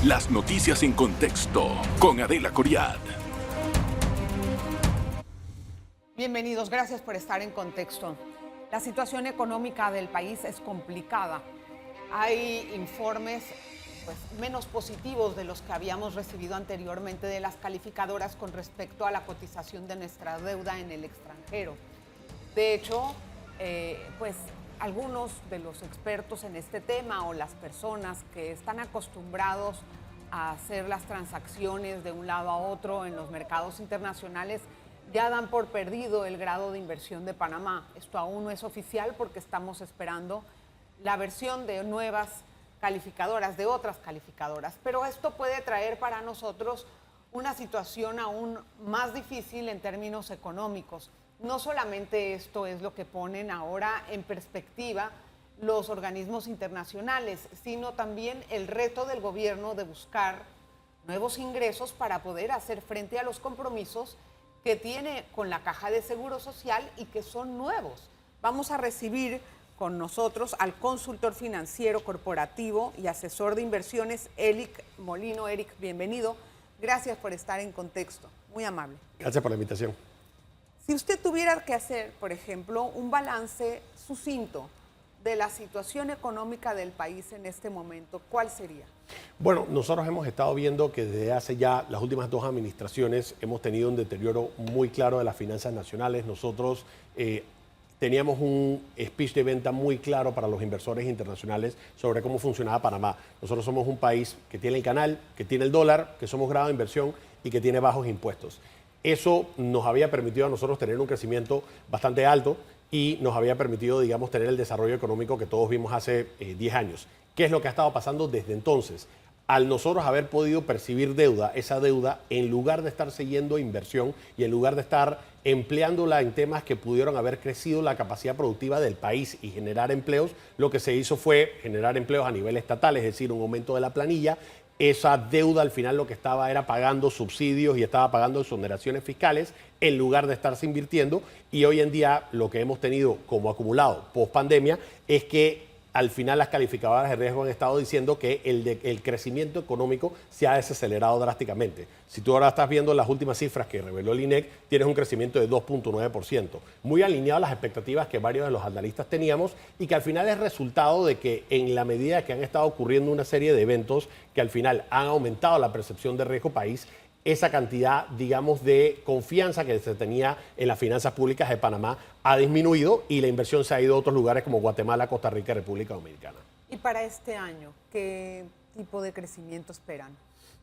Las noticias en contexto con Adela Coriad. Bienvenidos, gracias por estar en Contexto. La situación económica del país es complicada. Hay informes menos positivos de los que habíamos recibido anteriormente de las calificadoras con respecto a la cotización de nuestra deuda en el extranjero. De hecho, algunos de los expertos en este tema o las personas que están acostumbrados a hacer las transacciones de un lado a otro en los mercados internacionales ya dan por perdido el grado de inversión de Panamá. Esto aún no es oficial porque estamos esperando la versión de nuevas calificadoras, de otras calificadoras. Pero esto puede traer para nosotros una situación aún más difícil en términos económicos. No solamente esto es lo que ponen ahora en perspectiva los organismos internacionales, sino también el reto del gobierno de buscar nuevos ingresos para poder hacer frente a los compromisos que tiene con la Caja de Seguro Social y que son nuevos. Vamos a recibir con nosotros al consultor financiero corporativo y asesor de inversiones, Eric Molino. Eric, bienvenido. Gracias por estar en Contexto. Muy amable. Gracias por la invitación. Si usted tuviera que hacer, por ejemplo, un balance sucinto de la situación económica del país en este momento, ¿cuál sería? Bueno, nosotros hemos estado viendo que desde hace ya las últimas 2 administraciones hemos tenido un deterioro muy claro de las finanzas nacionales. Nosotros teníamos un speech de venta muy claro para los inversores internacionales sobre cómo funcionaba Panamá. Nosotros somos un país que tiene el canal, que tiene el dólar, que somos grado de inversión y que tiene bajos impuestos. Eso nos había permitido a nosotros tener un crecimiento bastante alto y nos había permitido, digamos, tener el desarrollo económico que todos vimos hace 10 años. ¿Qué es lo que ha estado pasando desde entonces? Al nosotros haber podido percibir deuda, esa deuda, en lugar de estar siguiendo inversión y en lugar de estar empleándola en temas que pudieron haber crecido la capacidad productiva del país y generar empleos, lo que se hizo fue generar empleos a nivel estatal, es decir, un aumento de la planilla. Esa deuda al final lo que estaba era pagando subsidios y estaba pagando exoneraciones fiscales en lugar de estarse invirtiendo, y hoy en día lo que hemos tenido como acumulado post pandemia es que al final las calificadoras de riesgo han estado diciendo que el crecimiento económico se ha desacelerado drásticamente. Si tú ahora estás viendo las últimas cifras que reveló el INEC, tienes un crecimiento de 2.9%, muy alineado a las expectativas que varios de los analistas teníamos y que al final es resultado de que en la medida que han estado ocurriendo una serie de eventos que al final han aumentado la percepción de riesgo país, esa cantidad, digamos, de confianza que se tenía en las finanzas públicas de Panamá ha disminuido y la inversión se ha ido a otros lugares como Guatemala, Costa Rica y República Dominicana. ¿Y para este año, qué tipo de crecimiento esperan?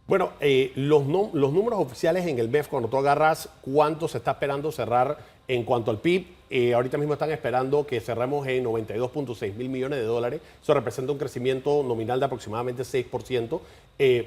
Bueno, los números oficiales en el MEF, cuando tú agarras cuánto se está esperando cerrar en cuanto al PIB, ahorita mismo están esperando que cerremos en 92.6 mil millones de dólares. Eso representa un crecimiento nominal de aproximadamente 6%.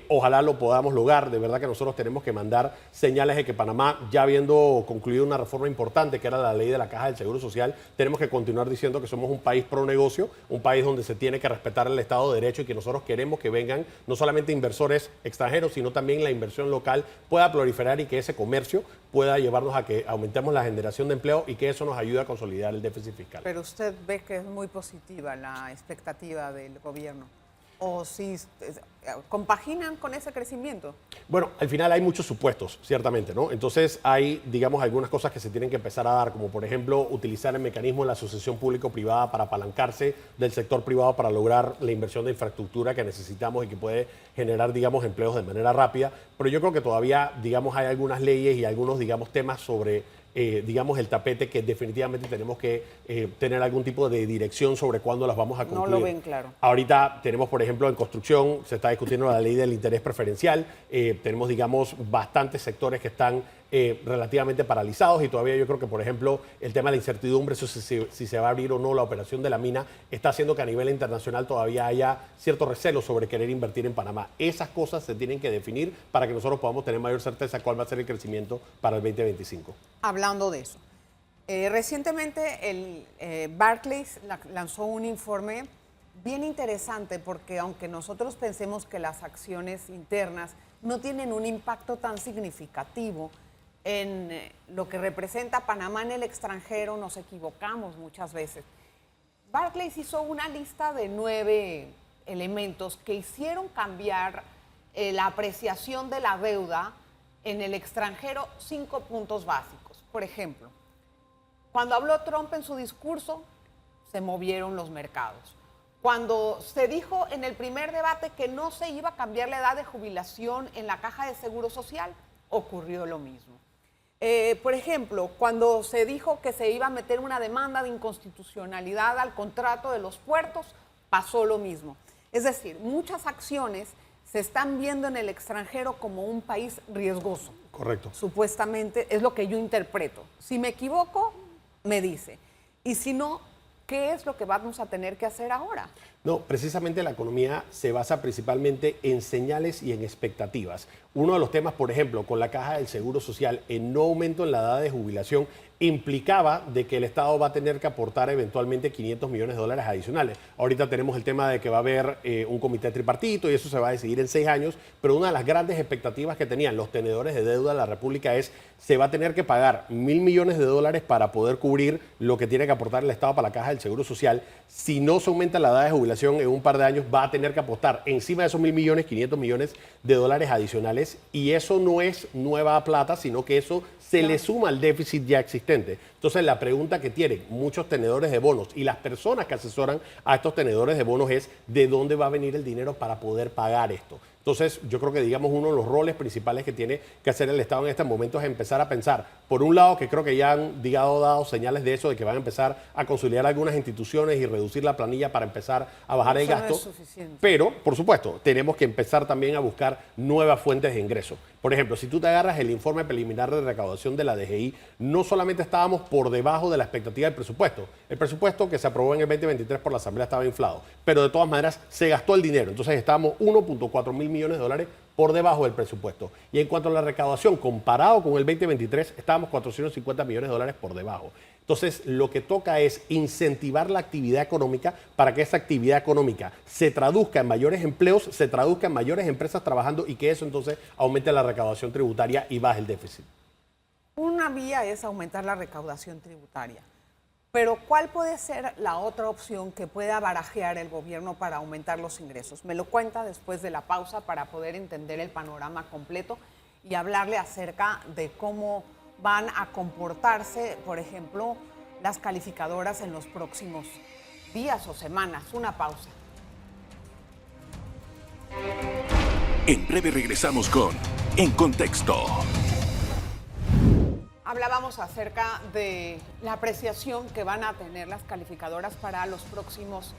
Ojalá lo podamos lograr. De verdad que nosotros tenemos que mandar señales de que Panamá, ya habiendo concluido una reforma importante que era la ley de la Caja del Seguro Social, tenemos que continuar diciendo que somos un país pro negocio, un país donde se tiene que respetar el Estado de Derecho y que nosotros queremos que vengan no solamente inversores extranjeros, sino también la inversión local pueda proliferar y que ese comercio pueda llevarnos a que aumentemos la generación de empleo y que eso nos ayude a consolidar el déficit fiscal. Pero usted ve que es muy positiva la expectativa del gobierno. ¿O si compaginan con ese crecimiento? Bueno, al final hay muchos supuestos, ciertamente, ¿no? Entonces hay, digamos, algunas cosas que se tienen que empezar a dar, como por ejemplo utilizar el mecanismo de la asociación público-privada para apalancarse del sector privado para lograr la inversión de infraestructura que necesitamos y que puede generar, digamos, empleos de manera rápida. Pero yo creo que todavía, digamos, hay algunas leyes y algunos, digamos, temas sobre digamos, el tapete que definitivamente tenemos que tener algún tipo de dirección sobre cuándo las vamos a concluir. No lo ven claro. Ahorita tenemos, por ejemplo, en construcción, se está discutiendo la ley del interés preferencial. Tenemos, digamos, bastantes sectores que están relativamente paralizados y todavía yo creo que, por ejemplo, el tema de la incertidumbre, si se va a abrir o no la operación de la mina, está haciendo que a nivel internacional todavía haya cierto recelo sobre querer invertir en Panamá. Esas cosas se tienen que definir para que nosotros podamos tener mayor certeza cuál va a ser el crecimiento para el 2025. Hablando de eso, recientemente Barclays lanzó un informe bien interesante porque aunque nosotros pensemos que las acciones internas no tienen un impacto tan significativo en lo que representa Panamá en el extranjero, nos equivocamos muchas veces. Barclays hizo una lista de 9 elementos que hicieron cambiar la apreciación de la deuda en el extranjero 5 puntos básicos. Por ejemplo, cuando habló Trump en su discurso, se movieron los mercados. Cuando se dijo en el primer debate que no se iba a cambiar la edad de jubilación en la Caja de Seguro Social, ocurrió lo mismo. Por ejemplo, cuando se dijo que se iba a meter una demanda de inconstitucionalidad al contrato de los puertos, pasó lo mismo. Es decir, muchas acciones se están viendo en el extranjero como un país riesgoso. Correcto. Supuestamente es lo que yo interpreto. Si me equivoco, me dice. Y si no, ¿qué es lo que vamos a tener que hacer ahora? No, precisamente la economía se basa principalmente en señales y en expectativas. Uno de los temas, por ejemplo, con la Caja del Seguro Social, el no aumento en la edad de jubilación implicaba de que el Estado va a tener que aportar eventualmente 500 millones de dólares adicionales. Ahorita tenemos el tema de que va a haber un comité tripartito y eso se va a decidir en 6 años, pero una de las grandes expectativas que tenían los tenedores de deuda de la República es se va a tener que pagar 1.000 millones de dólares para poder cubrir lo que tiene que aportar el Estado para la Caja del Seguro Social. Si no se aumenta la edad de jubilación en un par de años, va a tener que apostar encima de esos 1.000 millones, 500 millones de dólares adicionales, y eso no es nueva plata, sino que eso se le suma al déficit ya existente. Entonces, la pregunta que tienen muchos tenedores de bonos y las personas que asesoran a estos tenedores de bonos es ¿de dónde va a venir el dinero para poder pagar esto? Entonces, yo creo que, digamos, uno de los roles principales que tiene que hacer el Estado en este momento es empezar a pensar, por un lado, que creo que ya han, dado señales de eso, de que van a empezar a consolidar algunas instituciones y reducir la planilla para empezar a bajar el gasto. No es suficiente. Pero, por supuesto, tenemos que empezar también a buscar nuevas fuentes de ingreso. Por ejemplo, si tú te agarras el informe preliminar de recaudación de la DGI, no solamente estábamos por debajo de la expectativa del presupuesto. El presupuesto que se aprobó en el 2023 por la Asamblea estaba inflado, pero de todas maneras se gastó el dinero. Entonces estábamos 1.4 mil millones de dólares por debajo del presupuesto. Y en cuanto a la recaudación, comparado con el 2023, estábamos 450 millones de dólares por debajo. Entonces, lo que toca es incentivar la actividad económica para que esa actividad económica se traduzca en mayores empleos, se traduzca en mayores empresas trabajando y que eso entonces aumente la recaudación tributaria y baje el déficit. Una vía es aumentar la recaudación tributaria. Pero ¿cuál puede ser la otra opción que pueda barajear el gobierno para aumentar los ingresos? Me lo cuenta después de la pausa para poder entender el panorama completo y hablarle acerca de cómo van a comportarse, por ejemplo, las calificadoras en los próximos días o semanas. Una pausa. En breve regresamos con En Contexto. Hablábamos acerca de la apreciación que van a tener las calificadoras para los próximos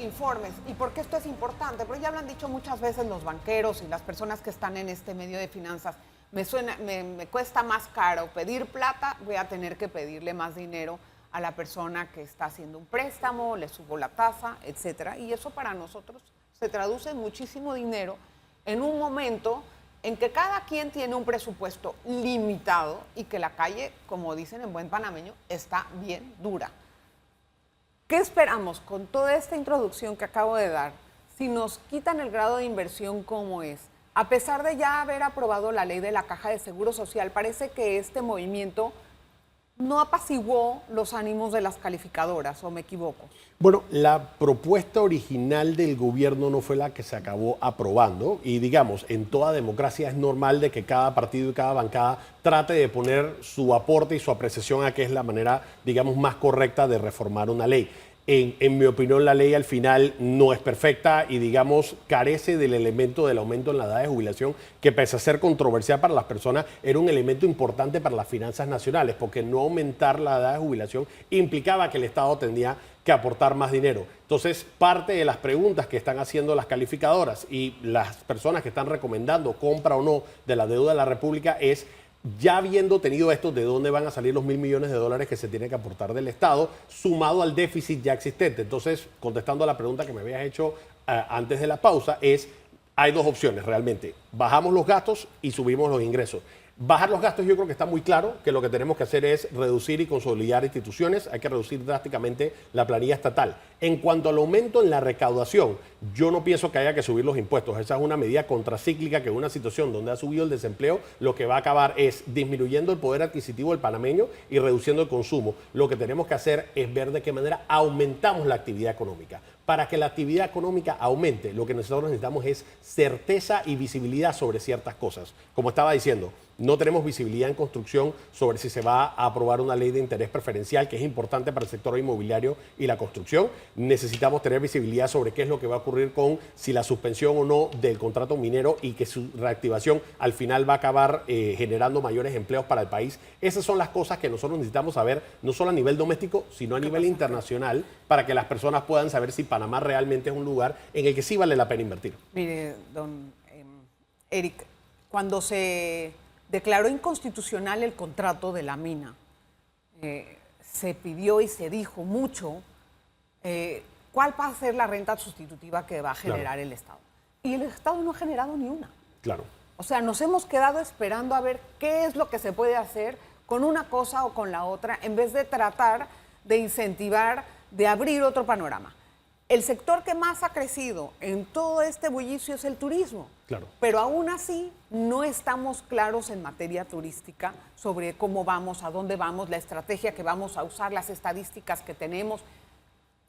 informes. ¿Y por qué esto es importante? Porque ya lo han dicho muchas veces los banqueros y las personas que están en este medio de finanzas. Me cuesta más caro pedir plata, voy a tener que pedirle más dinero a la persona que está haciendo un préstamo, le subo la tasa, etcétera. Y eso para nosotros se traduce en muchísimo dinero en un momento en que cada quien tiene un presupuesto limitado y que la calle, como dicen en buen panameño, está bien dura. ¿Qué esperamos con toda esta introducción que acabo de dar? Si nos quitan el grado de inversión como es, a pesar de ya haber aprobado la ley de la Caja de Seguro Social, parece que este movimiento no apaciguó los ánimos de las calificadoras, ¿o me equivoco? Bueno, la propuesta original del gobierno no fue la que se acabó aprobando y digamos, en toda democracia es normal de que cada partido y cada bancada trate de poner su aporte y su apreciación a qué es la manera, digamos, más correcta de reformar una ley. En mi opinión, la ley al final no es perfecta y, digamos, carece del elemento del aumento en la edad de jubilación, que pese a ser controversial para las personas, era un elemento importante para las finanzas nacionales, porque no aumentar la edad de jubilación implicaba que el Estado tendría que aportar más dinero. Entonces, parte de las preguntas que están haciendo las calificadoras y las personas que están recomendando compra o no de la deuda de la República es, ya habiendo tenido esto, ¿de dónde van a salir los 1.000 millones de dólares que se tiene que aportar del Estado, sumado al déficit ya existente? Entonces, contestando a la pregunta que me habías hecho antes de la pausa, hay dos opciones realmente. Bajamos los gastos y subimos los ingresos. Bajar los gastos, yo creo que está muy claro que lo que tenemos que hacer es reducir y consolidar instituciones, hay que reducir drásticamente la planilla estatal. En cuanto al aumento en la recaudación, yo no pienso que haya que subir los impuestos. Esa es una medida contracíclica que en una situación donde ha subido el desempleo, lo que va a acabar es disminuyendo el poder adquisitivo del panameño y reduciendo el consumo. Lo que tenemos que hacer es ver de qué manera aumentamos la actividad económica. Para que la actividad económica aumente, lo que nosotros necesitamos es certeza y visibilidad sobre ciertas cosas. Como estaba diciendo, no tenemos visibilidad en construcción sobre si se va a aprobar una ley de interés preferencial, que es importante para el sector inmobiliario y la construcción. Necesitamos tener visibilidad sobre qué es lo que va a ocurrir con si la suspensión o no del contrato minero y que su reactivación al final va a acabar generando mayores empleos para el país. Esas son las cosas que nosotros necesitamos saber, no solo a nivel doméstico, sino a nivel internacional, para que las personas puedan saber si Panamá realmente es un lugar en el que sí vale la pena invertir. Mire, don Eric, cuando se declaró inconstitucional el contrato de la mina, se pidió y se dijo mucho cuál va a ser la renta sustitutiva que va a generar el Estado. Y el Estado no ha generado ni una. Claro. O sea, nos hemos quedado esperando a ver qué es lo que se puede hacer con una cosa o con la otra, en vez de tratar de incentivar, de abrir otro panorama. El sector que más ha crecido en todo este bullicio es el turismo. Claro. Pero aún así no estamos claros en materia turística sobre cómo vamos, a dónde vamos, la estrategia que vamos a usar, las estadísticas que tenemos,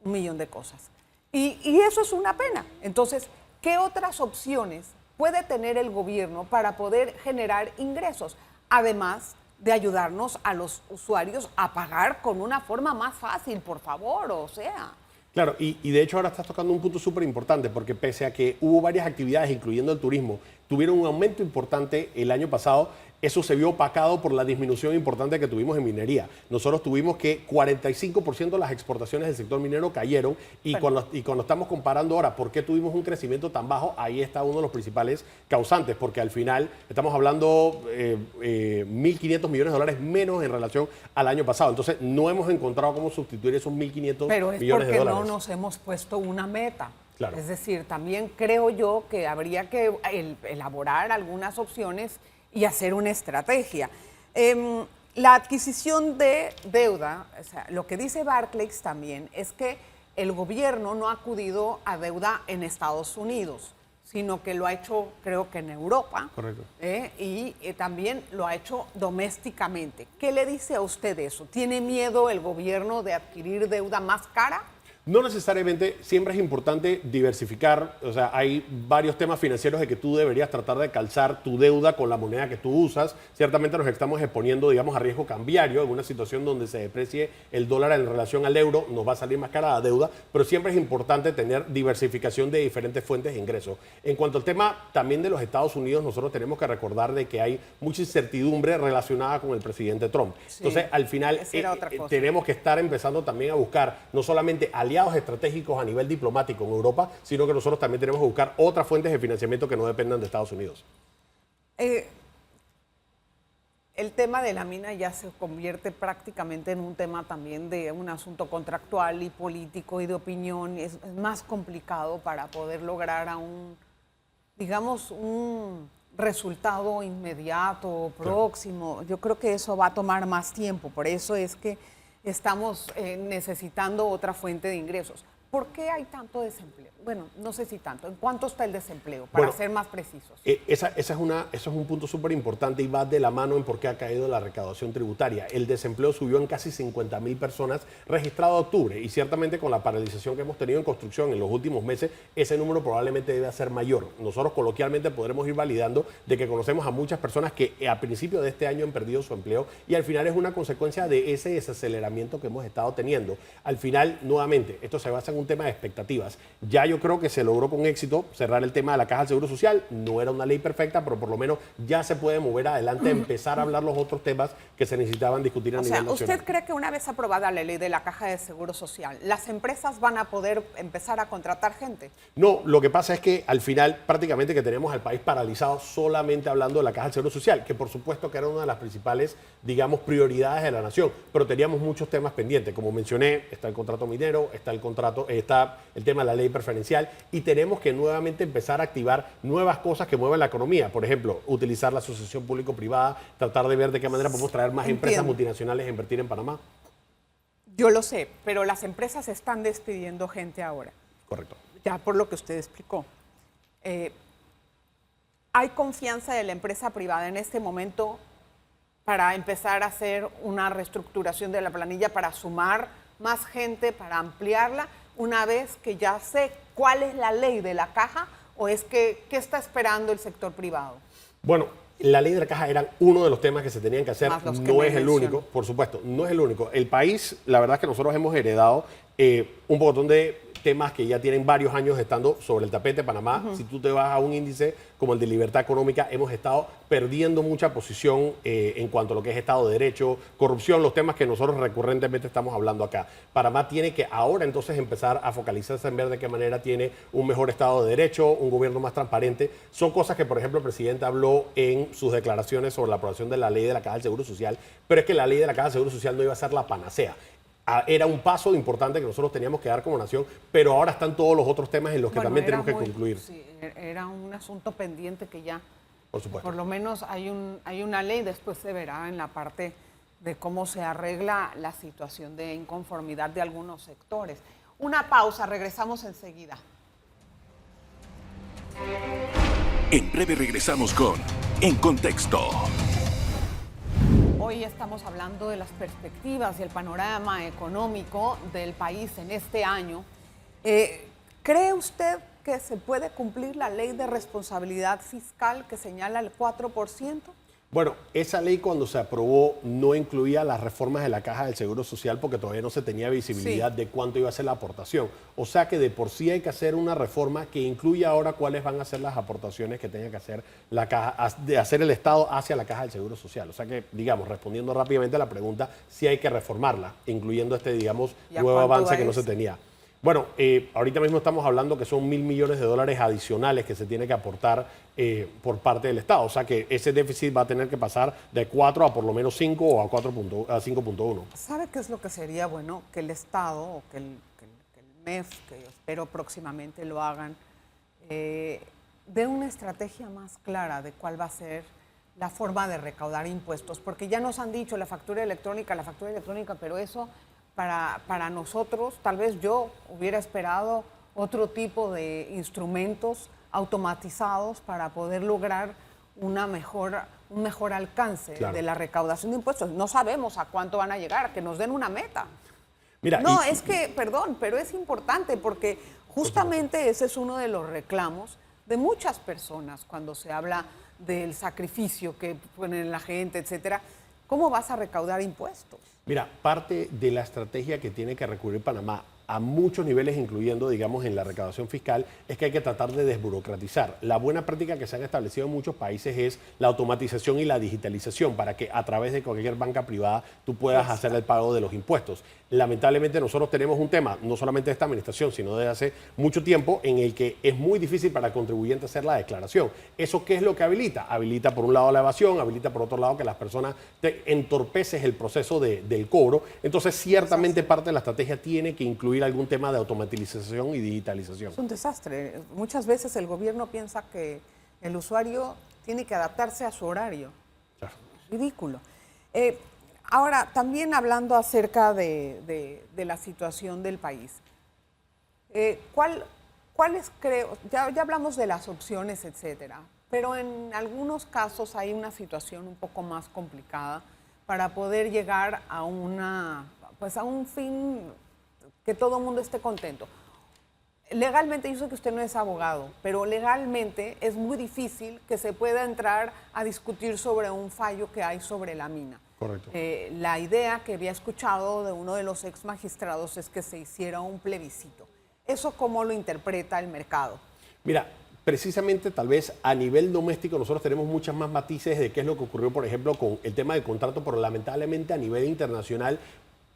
un millón de cosas. Y eso es una pena. Entonces, ¿qué otras opciones puede tener el gobierno para poder generar ingresos? Además de ayudarnos a los usuarios a pagar con una forma más fácil, por favor, o sea. Claro, y de hecho ahora estás tocando un punto súper importante, porque pese a que hubo varias actividades, incluyendo el turismo, tuvieron un aumento importante el año pasado, eso se vio opacado por la disminución importante que tuvimos en minería. Nosotros tuvimos que 45% de las exportaciones del sector minero cayeron y cuando estamos comparando ahora por qué tuvimos un crecimiento tan bajo, ahí está uno de los principales causantes, porque al final estamos hablando 1.500 millones de dólares menos en relación al año pasado. Entonces no hemos encontrado cómo sustituir esos 1.500 millones de dólares. Pero es porque no nos hemos puesto una meta. Claro. Es decir, también creo yo que habría que elaborar algunas opciones y hacer una estrategia. La adquisición de deuda, o sea, lo que dice Barclays también es que el gobierno no ha acudido a deuda en Estados Unidos, sino que lo ha hecho, creo que en Europa. Correcto. Y también lo ha hecho domésticamente. ¿Qué le dice a usted eso? ¿Tiene miedo el gobierno de adquirir deuda más cara? No necesariamente, siempre es importante diversificar, o sea, hay varios temas financieros de que tú deberías tratar de calzar tu deuda con la moneda que tú usas. Ciertamente nos estamos exponiendo, digamos, a riesgo cambiario en una situación donde se deprecie el dólar en relación al euro, nos va a salir más cara la deuda, pero siempre es importante tener diversificación de diferentes fuentes de ingresos. En cuanto al tema también de los Estados Unidos, nosotros tenemos que recordar de que hay mucha incertidumbre relacionada con el presidente Trump. Sí, entonces, al final, tenemos que estar empezando también a buscar no solamente aliados estratégicos a nivel diplomático en Europa, sino que nosotros también tenemos que buscar otras fuentes de financiamiento que no dependan de Estados Unidos. El tema de la mina ya se convierte prácticamente en un tema también de un asunto contractual y político y de opinión. Es más complicado para poder lograr digamos, un resultado inmediato, próximo. Claro. Yo creo que eso va a tomar más tiempo. Por eso es que estamos necesitando otra fuente de ingresos. ¿Por qué hay tanto desempleo? Bueno, no sé si tanto. ¿En cuánto está el desempleo? Para ser más precisos. Eso es un punto súper importante y va de la mano en por qué ha caído la recaudación tributaria. El desempleo subió en casi 50.000 personas registrado en octubre y ciertamente con la paralización que hemos tenido en construcción en los últimos meses, ese número probablemente debe ser mayor. Nosotros coloquialmente podremos ir validando de que conocemos a muchas personas que a principios de este año han perdido su empleo y al final es una consecuencia de ese desaceleramiento que hemos estado teniendo. Al final, nuevamente, esto se basa en un tema de expectativas. Ya yo creo que se logró con éxito cerrar el tema de la Caja del Seguro Social. No era una ley perfecta, pero por lo menos ya se puede mover adelante, empezar a hablar los otros temas que se necesitaban discutir a nivel nacional. ¿Usted cree que una vez aprobada la ley de la Caja de Seguro Social, las empresas van a poder empezar a contratar gente? No, lo que pasa es que al final prácticamente que tenemos al país paralizado solamente hablando de la Caja del Seguro Social, que por supuesto que era una de las principales, digamos, prioridades de la nación, pero teníamos muchos temas pendientes. Como mencioné, está el contrato minero, está el tema de la ley preferencial y tenemos que nuevamente empezar a activar nuevas cosas que muevan la economía. Por ejemplo, utilizar la asociación público-privada, tratar de ver de qué manera podemos traer más empresas multinacionales a invertir en Panamá. Yo lo sé, pero las empresas están despidiendo gente ahora. Correcto. ya por lo que usted explicó. ¿Hay confianza de la empresa privada en este momento para empezar a hacer una reestructuración de la planilla, para sumar más gente, para ampliarla, una vez que ya sé cuál es la ley de la caja, o es que qué está esperando el sector privado? Bueno, la ley de la caja era uno de los temas que se tenían que hacer, no es el único, por supuesto, no es el único. El país, la verdad es que nosotros hemos heredado un montón de temas que ya tienen varios años estando sobre el tapete. Panamá, si tú te vas a un índice como el de libertad económica, hemos estado perdiendo mucha posición en cuanto a lo que es Estado de Derecho, corrupción, los temas que nosotros recurrentemente estamos hablando acá. Panamá tiene que ahora entonces empezar a focalizarse en ver de qué manera tiene un mejor Estado de Derecho, un gobierno más transparente. Son cosas que, por ejemplo, el presidente habló en sus declaraciones sobre la aprobación de la ley de la Caja del Seguro Social, pero es que la ley de la Caja del Seguro Social no iba a ser la panacea. Era un paso importante que nosotros teníamos que dar como nación, pero ahora están todos los otros temas en los que también tenemos que concluir. Sí, era un asunto pendiente que ya, por supuesto, por lo menos hay una ley, después se verá en la parte de cómo se arregla la situación de inconformidad de algunos sectores. Una pausa, regresamos enseguida. En breve regresamos con En Contexto. Hoy estamos hablando de las perspectivas y el panorama económico del país en este año. ¿Cree usted que se puede cumplir la ley de responsabilidad fiscal que señala el 4%? Bueno, esa ley cuando se aprobó no incluía las reformas de la Caja del Seguro Social porque todavía no se tenía visibilidad de cuánto iba a ser la aportación. O sea que de por sí hay que hacer una reforma que incluya ahora cuáles van a ser las aportaciones que tenga que hacer la Caja, de hacer el Estado hacia la Caja del Seguro Social. O sea que, digamos, respondiendo rápidamente a la pregunta, sí hay que reformarla, incluyendo este, digamos, nuevo avance que no se tenía. Bueno, ahorita mismo estamos hablando que son $1.000 millones adicionales que se tiene que aportar por parte del Estado. O sea que ese déficit va a tener que pasar de 4 a por lo menos 5 o a 5.1. ¿Sabe qué es lo que sería bueno? Que el Estado o que el MEF, que yo espero próximamente lo hagan, dé una estrategia más clara de cuál va a ser la forma de recaudar impuestos. Porque ya nos han dicho la factura electrónica, pero eso... Para nosotros, tal vez yo hubiera esperado otro tipo de instrumentos automatizados para poder lograr un mejor alcance de la recaudación de impuestos. No sabemos a cuánto van a llegar, que nos den una meta. Mira, perdón, pero es importante porque justamente ese es uno de los reclamos de muchas personas cuando se habla del sacrificio que ponen la gente, etcétera. ¿Cómo vas a recaudar impuestos? Mira, parte de la estrategia que tiene que recurrir Panamá a muchos niveles, incluyendo, digamos, en la recaudación fiscal, es que hay que tratar de desburocratizar. La buena práctica que se han establecido en muchos países es la automatización y la digitalización para que a través de cualquier banca privada tú puedas hacer el pago de los impuestos. Lamentablemente nosotros tenemos un tema, no solamente de esta administración, sino desde hace mucho tiempo, en el que es muy difícil para el contribuyente hacer la declaración. ¿Eso qué es lo que habilita? Habilita por un lado la evasión, habilita por otro lado que las personas te entorpeces el proceso del cobro. Entonces, ciertamente parte de la estrategia tiene que incluir algún tema de automatización y digitalización. Es un desastre. Muchas veces el gobierno piensa que el usuario tiene que adaptarse a su horario. Claro. Ridículo. Ahora, también hablando acerca de la situación del país, ¿cuáles creo? Ya hablamos de las opciones, etcétera, pero en algunos casos hay una situación un poco más complicada para poder llegar a un fin que todo el mundo esté contento. Legalmente, yo sé que usted no es abogado, pero legalmente es muy difícil que se pueda entrar a discutir sobre un fallo que hay sobre la mina. Correcto. La idea que había escuchado de uno de los ex magistrados es que se hiciera un plebiscito. ¿Eso cómo lo interpreta el mercado? Mira, precisamente tal vez a nivel doméstico nosotros tenemos muchas más matices de qué es lo que ocurrió, por ejemplo, con el tema del contrato, pero lamentablemente a nivel internacional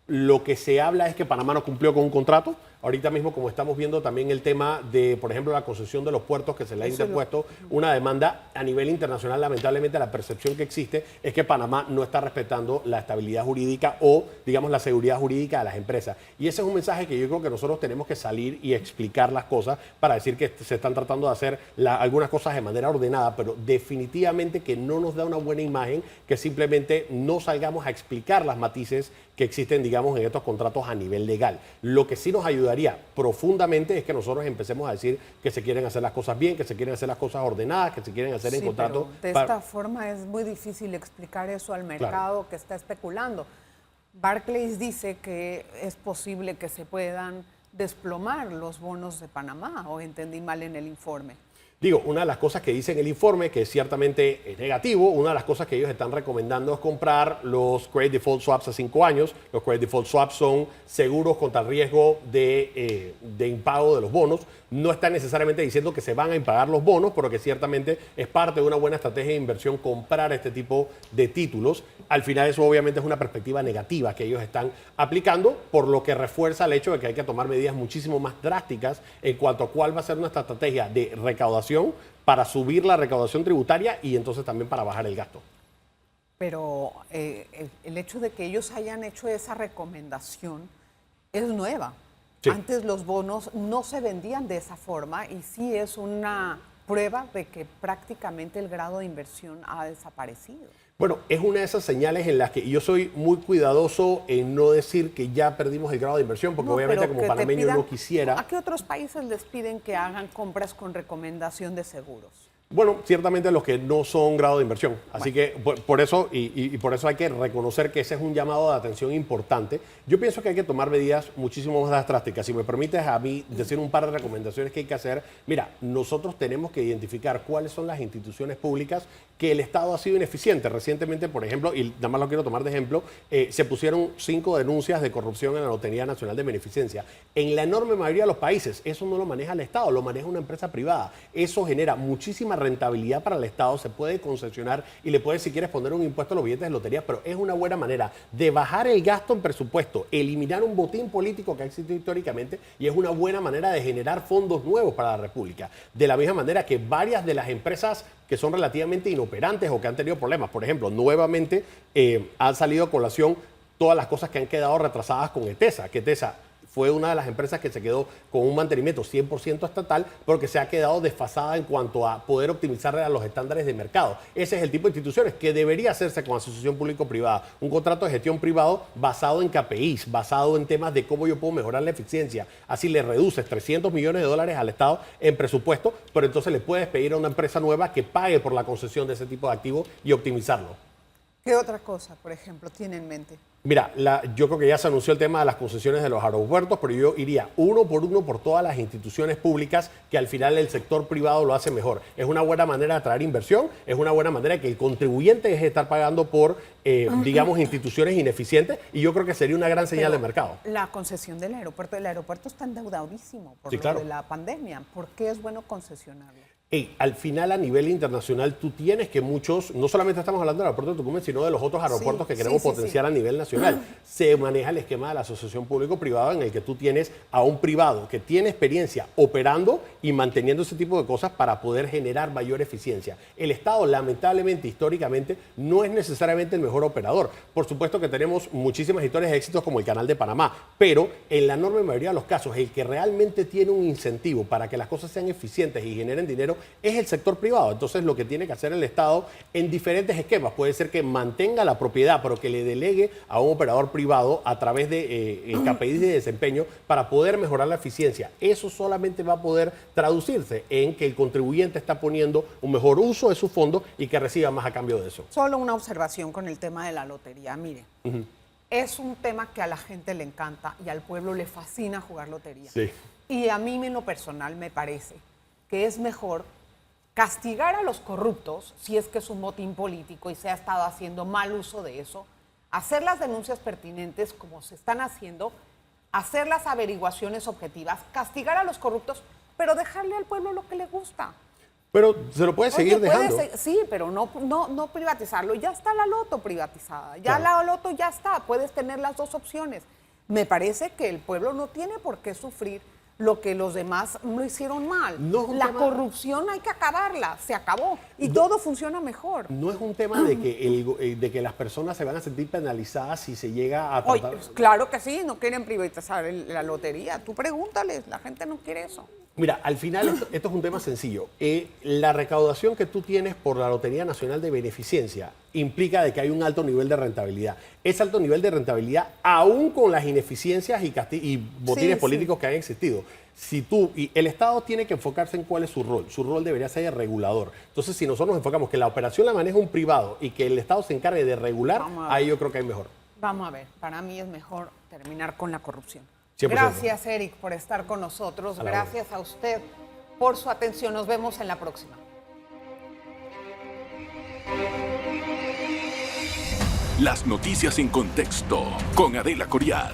lo que se habla es que Panamá no cumplió con un contrato. Ahorita mismo, como estamos viendo también el tema de, por ejemplo, la concesión de los puertos que se le ha interpuesto una demanda a nivel internacional, lamentablemente la percepción que existe es que Panamá no está respetando la estabilidad jurídica o, digamos, la seguridad jurídica de las empresas. Y ese es un mensaje que yo creo que nosotros tenemos que salir y explicar las cosas para decir que se están tratando de hacer algunas cosas de manera ordenada, pero definitivamente que no nos da una buena imagen que simplemente no salgamos a explicar las matices que existen, digamos, en estos contratos a nivel legal. Lo que sí nos ayudaría ayudaría profundamente es que nosotros empecemos a decir que se quieren hacer las cosas bien, que se quieren hacer las cosas ordenadas, que se quieren hacer en contrato. Pero de esta forma es muy difícil explicar eso al mercado que está especulando. Barclays dice que es posible que se puedan desplomar los bonos de Panamá, o entendí mal en el informe. Digo, una de las cosas que dice en el informe, que ciertamente es negativo, una de las cosas que ellos están recomendando es comprar los Credit Default Swaps a 5 años. Los Credit Default Swaps son seguros contra el riesgo de impago de los bonos. No están necesariamente diciendo que se van a impagar los bonos, pero que ciertamente es parte de una buena estrategia de inversión comprar este tipo de títulos. Al final eso obviamente es una perspectiva negativa que ellos están aplicando, por lo que refuerza el hecho de que hay que tomar medidas muchísimo más drásticas en cuanto a cuál va a ser nuestra estrategia de recaudación para subir la recaudación tributaria y entonces también para bajar el gasto. Pero el hecho de que ellos hayan hecho esa recomendación es nueva. Sí. Antes los bonos no se vendían de esa forma y sí es una prueba de que prácticamente el grado de inversión ha desaparecido. Bueno, es una de esas señales en las que yo soy muy cuidadoso en no decir que ya perdimos el grado de inversión, porque obviamente como panameño no quisiera. ¿A qué otros países les piden que hagan compras con recomendación de seguros? Bueno, ciertamente los que no son grado de inversión. Así que por eso, y por eso hay que reconocer que ese es un llamado de atención importante. Yo pienso que hay que tomar medidas muchísimo más drásticas. Si me permites a mí decir un par de recomendaciones que hay que hacer. Mira, nosotros tenemos que identificar cuáles son las instituciones públicas que el Estado ha sido ineficiente. Recientemente, por ejemplo, y nada más lo quiero tomar de ejemplo, se pusieron 5 denuncias de corrupción en la Lotería Nacional de Beneficencia. En la enorme mayoría de los países, eso no lo maneja el Estado, lo maneja una empresa privada. Eso genera muchísima rentabilidad para el Estado, se puede concesionar y le puedes, si quieres, poner un impuesto a los billetes de lotería, pero es una buena manera de bajar el gasto en presupuesto, eliminar un botín político que ha existido históricamente y es una buena manera de generar fondos nuevos para la República. De la misma manera que varias de las empresas que son relativamente inoperantes o que han tenido problemas, por ejemplo, nuevamente han salido a colación todas las cosas que han quedado retrasadas con ETESA, que ETESA fue una de las empresas que se quedó con un mantenimiento 100% estatal, pero que se ha quedado desfasada en cuanto a poder optimizar a los estándares de mercado. Ese es el tipo de instituciones que debería hacerse con asociación público-privada. Un contrato de gestión privado basado en KPIs, basado en temas de cómo yo puedo mejorar la eficiencia. Así le reduces 300 millones de dólares al Estado en presupuesto, pero entonces le puedes pedir a una empresa nueva que pague por la concesión de ese tipo de activos y optimizarlo. ¿Qué otra cosa, por ejemplo, tiene en mente? Mira, yo creo que ya se anunció el tema de las concesiones de los aeropuertos, pero yo iría uno por todas las instituciones públicas que al final el sector privado lo hace mejor. Es una buena manera de atraer inversión, es una buena manera que el contribuyente deje de estar pagando por, digamos, instituciones ineficientes y yo creo que sería una gran señal de mercado. La concesión del aeropuerto está endeudadísimo por lo de la pandemia. ¿Por qué es bueno concesionarlo? Al final, a nivel internacional, tú tienes que muchos, no solamente estamos hablando del aeropuerto de Tucumán, sino de los otros aeropuertos que queremos potenciar a nivel nacional. Se maneja el esquema de la asociación público-privada en el que tú tienes a un privado que tiene experiencia operando y manteniendo ese tipo de cosas para poder generar mayor eficiencia. El Estado, lamentablemente, históricamente, no es necesariamente el mejor operador. Por supuesto que tenemos muchísimas historias de éxitos como el Canal de Panamá, pero en la enorme mayoría de los casos, el que realmente tiene un incentivo para que las cosas sean eficientes y generen dinero es el sector privado. Entonces lo que tiene que hacer el Estado en diferentes esquemas puede ser que mantenga la propiedad, pero que le delegue a un operador privado a través de KPIs de desempeño para poder mejorar la eficiencia. Eso solamente va a poder traducirse en que el contribuyente está poniendo un mejor uso de su fondo y que reciba más a cambio de eso. Solo una observación con el tema de la lotería. Mire, es un tema que a la gente le encanta y al pueblo le fascina jugar lotería. Sí. Y a mí en lo personal me parece que es mejor castigar a los corruptos, si es que es un motín político y se ha estado haciendo mal uso de eso, hacer las denuncias pertinentes como se están haciendo, hacer las averiguaciones objetivas, castigar a los corruptos, pero dejarle al pueblo lo que le gusta. Pero se lo puede seguir dejando. Sí, pero no privatizarlo. Ya está la loto privatizada, ya la loto ya está, puedes tener las dos opciones. Me parece que el pueblo no tiene por qué sufrir lo que los demás lo hicieron mal. La corrupción hay que acabarla, se acabó y todo funciona mejor. No es un tema de que las personas se van a sentir penalizadas si se llega a tratar. Oye, claro que sí, no quieren privatizar la lotería. Tú pregúntales, la gente no quiere eso. Mira, al final esto es un tema sencillo. La recaudación que tú tienes por la Lotería Nacional de Beneficencia implica de que hay un alto nivel de rentabilidad. Ese alto nivel de rentabilidad, aún con las ineficiencias y botines políticos que han existido. Y el Estado tiene que enfocarse en cuál es su rol. Su rol debería ser de regulador. Entonces, si nosotros nos enfocamos que la operación la maneja un privado y que el Estado se encargue de regular, ahí yo creo que hay mejor. Vamos a ver, para mí es mejor terminar con la corrupción. 100%. Gracias, Eric, por estar con nosotros. Gracias a usted por su atención. Nos vemos en la próxima. Las noticias en contexto con Adela Coriad.